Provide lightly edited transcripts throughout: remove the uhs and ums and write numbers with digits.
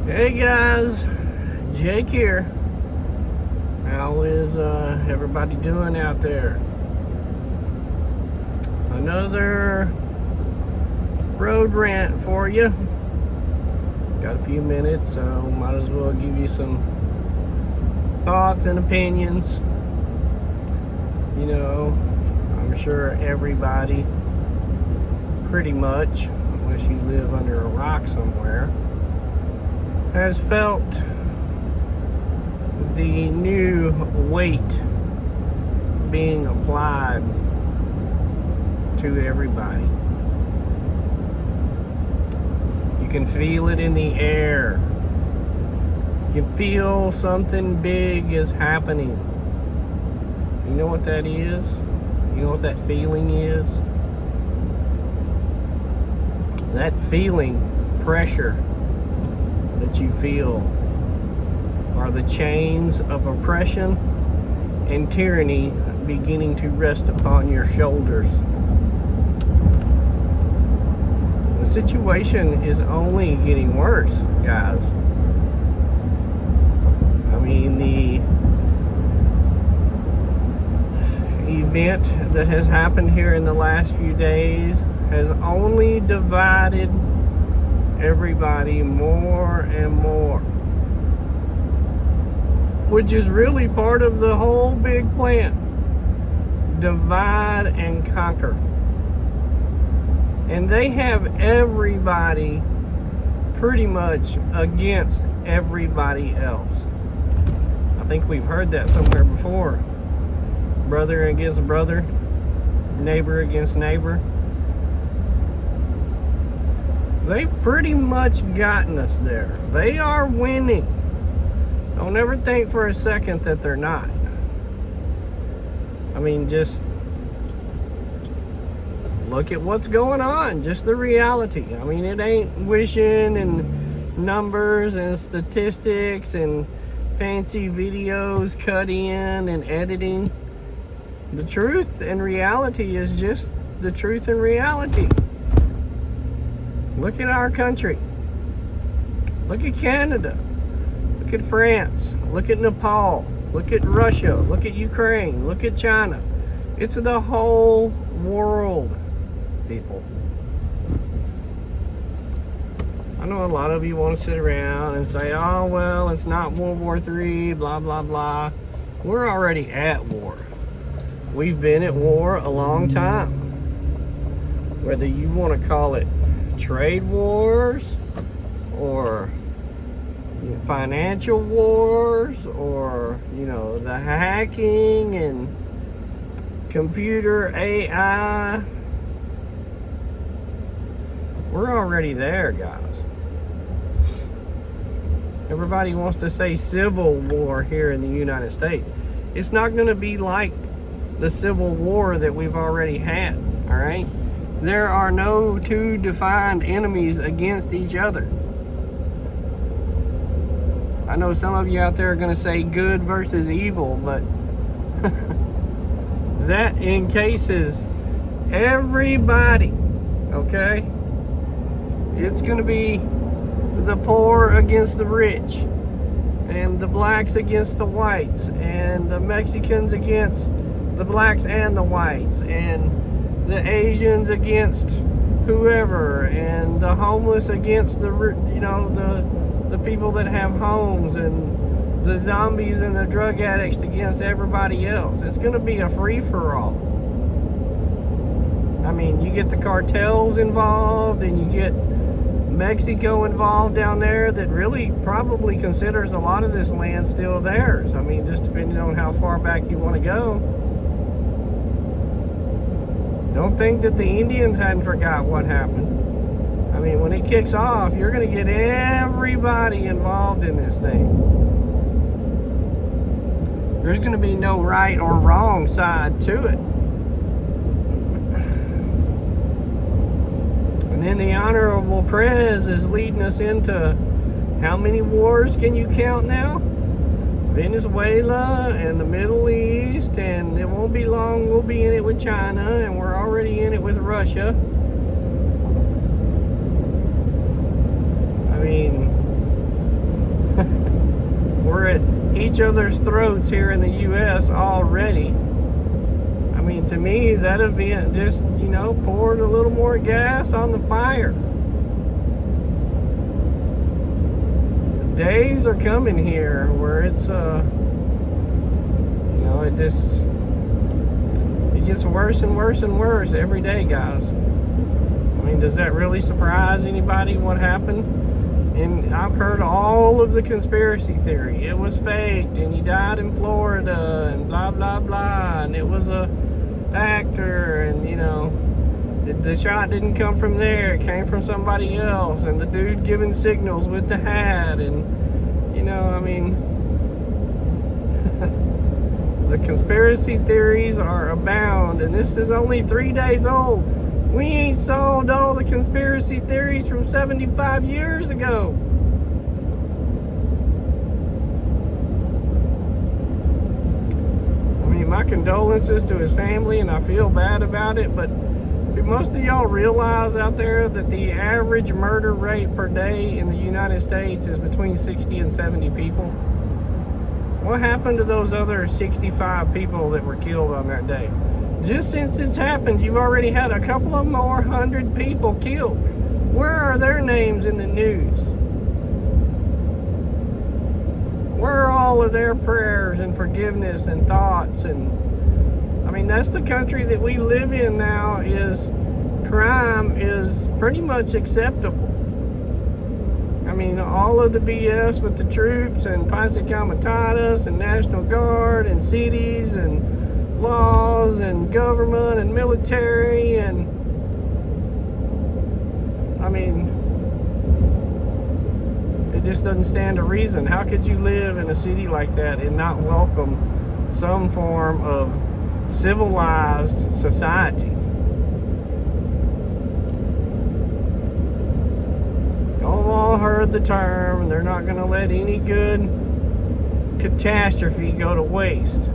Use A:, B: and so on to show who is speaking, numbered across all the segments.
A: Hey guys, Jake here. How is everybody doing out there? Another road rant for you. Got a few minutes, so might as well give you some thoughts and opinions. You know, I'm sure everybody, pretty much, unless you live under a rock somewhere, has felt the new weight being applied to everybody. You can feel it in the air. You can feel something big is happening. You know what that is? You know what that feeling is? That feeling, pressure that you feel, are the chains of oppression and tyranny beginning to rest upon your shoulders. The situation is only getting worse, guys. I mean, the event that has happened here in the last few days has only divided everybody more and more, which is really part of the whole big plan. Divide and conquer. And they have everybody pretty much against everybody else. I think we've heard that somewhere before. Brother against brother, neighbor against neighbor. They've pretty much gotten us there. They are winning. Don't ever think for a second that they're not. I mean, just look at what's going on. Just the reality. I mean, it ain't wishing and numbers and statistics and fancy videos cut in and editing. The truth and reality is just the truth and reality. Look at our country. Look at Canada. Look at France. Look at Nepal. Look at Russia. Look at Ukraine. Look at China. It's the whole world, people. I know a lot of you want to sit around and say, oh, well, it's not World War III, blah, blah, blah. We're already at war. We've been at war a long time. Whether you want to call it trade wars or financial wars or, the hacking and computer AI. We're already there, guys. Everybody wants to say civil war here in the United States. It's not going to be like the Civil War that we've already had, all right? There are no two defined enemies against each other. I know some of you out there are going to say good versus evil, but that encases everybody, okay? It's going to be the poor against the rich, and the blacks against the whites, and the Mexicans against the blacks and the whites, and the Asians against whoever, and the homeless against the people that have homes, and the zombies and the drug addicts against everybody else. It's going to be a free-for-all. I mean, you get the cartels involved, and you get Mexico involved down there that really probably considers a lot of this land still theirs. I mean, just depending on how far back you want to go. Don't think that the Indians hadn't forgot what happened. I mean, when it kicks off, you're going to get everybody involved in this thing. There's going to be no right or wrong side to it. And then the Honorable Prez is leading us into how many wars can you count now? Venezuela and the Middle East, and it won't be long we'll be in it with China, and we're already in it with Russia. I mean, each other's throats here in the U.S. already. I mean, to me, that event just, poured a little more gas on the fire. The days are coming here where it's, it gets worse and worse and worse every day, guys. I mean, does that really surprise anybody what happened? And I've heard all of the conspiracy theory. It was faked, and he died in Florida, and blah, blah, blah, and it was a actor, and, the shot didn't come from there. It came from somebody else, and the dude giving signals with the hat, and, the conspiracy theories are abound, and this is only 3 days old. We ain't solved all the conspiracy theories from 75 years ago. I mean, my condolences to his family, and I feel bad about it, but do most of y'all realize out there that the average murder rate per day in the United States is between 60 and 70 people? What happened to those other 65 people that were killed on that day? Just since it's happened, you've already had a couple of more 100 people killed. Where are their names in the news? Where are all of their prayers and forgiveness and thoughts? And I mean, that's the country that we live in now. Is crime is pretty much acceptable. I mean, all of the BS with the troops and Posse Comitatus and National Guard and cities and laws and government and military, and I mean, it just doesn't stand to reason. How could you live in a city like that and not welcome some form of civilized society? Y'all all heard the term, and they're not going to let any good catastrophe go to waste.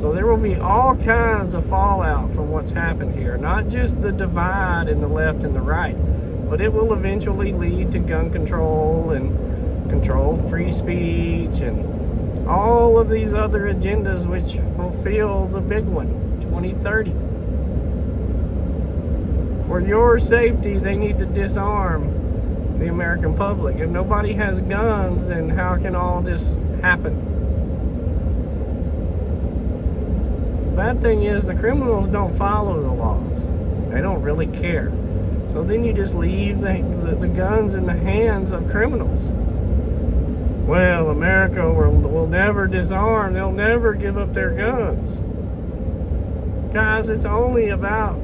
A: So there will be all kinds of fallout from what's happened here. Not just the divide in the left and the right, but it will eventually lead to gun control and controlled free speech and all of these other agendas which fulfill the big one, 2030. For your safety, they need to disarm the American public. If nobody has guns, then how can all this happen? Bad thing is, the criminals don't follow the laws. They don't really care. So then you just leave the guns in the hands of criminals. Well, America will never disarm. They'll never give up their guns. Guys, it's only about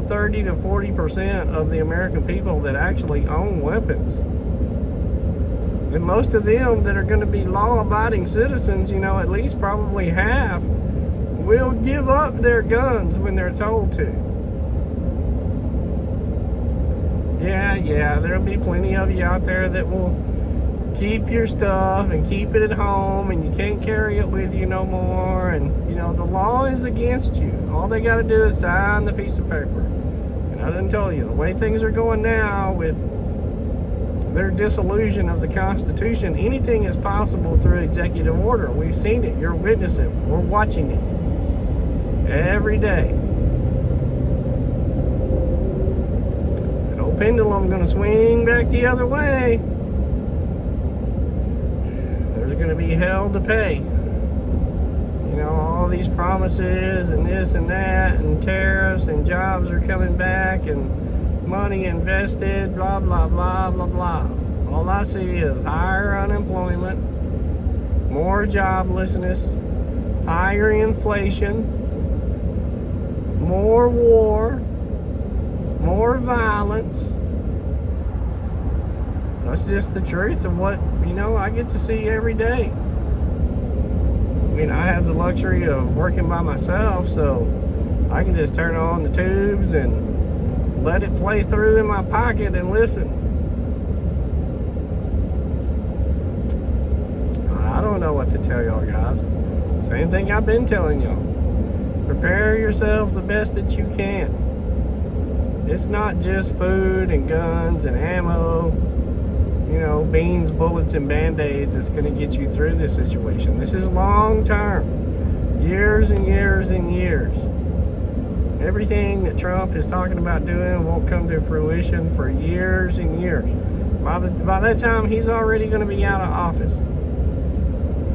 A: 30 to 40% of the American people that actually own weapons. And most of them that are going to be law-abiding citizens, at least probably half, will give up their guns when they're told to. Yeah, there'll be plenty of you out there that will keep your stuff and keep it at home, and you can't carry it with you no more, and the law is against you. All they got to do is sign the piece of paper. And I didn't tell you, the way things are going now with their disillusion of the Constitution, anything is possible through executive order. We've seen it. You're witnessing. We're watching it every day. That old pendulum going to swing back the other way. There's going to be hell to pay. All these promises and this and that and tariffs and jobs are coming back and money invested, blah, blah, blah, blah, blah. All I see is higher unemployment, more joblessness, higher inflation, more war, more violence. That's just the truth of what, I get to see every day. I have the luxury of working by myself, so I can just turn on the tubes and let it play through in my pocket and listen. I don't know what to tell y'all, guys. Same thing I've been telling y'all. Prepare yourself the best that you can. It's not just food and guns and ammo. you know, beans, bullets, and band-aids that's going to get you through this situation. This is long term. Years and years and years. Everything that Trump is talking about doing won't come to fruition for years and years. By that time, he's already going to be out of office.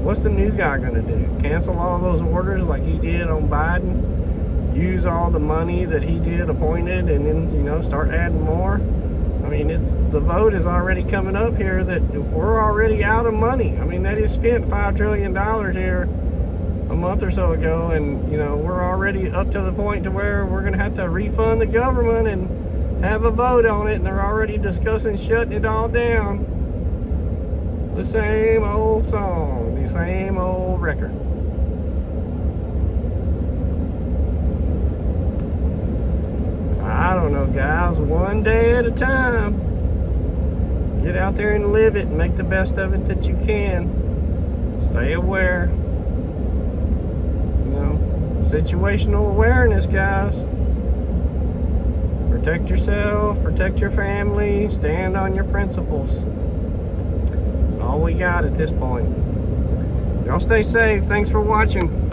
A: What's the new guy going to do? Cancel all those orders like he did on Biden? Use all the money that he did appointed and then, you know, start adding more? I mean, the vote is already coming up here that we're already out of money. I mean, they just spent $5 trillion here a month or so ago, and, you know, we're already up to the point to where we're going to have to refund the government and have a vote on it, and they're already discussing shutting it all down. The same old song, the same old record. I don't know, guys. One day at a time. Get out there and live it and make the best of it that you can. Stay aware. You know, situational awareness, guys. Protect yourself, protect your family, stand on your principles. That's all we got at this point. Y'all stay safe. Thanks for watching.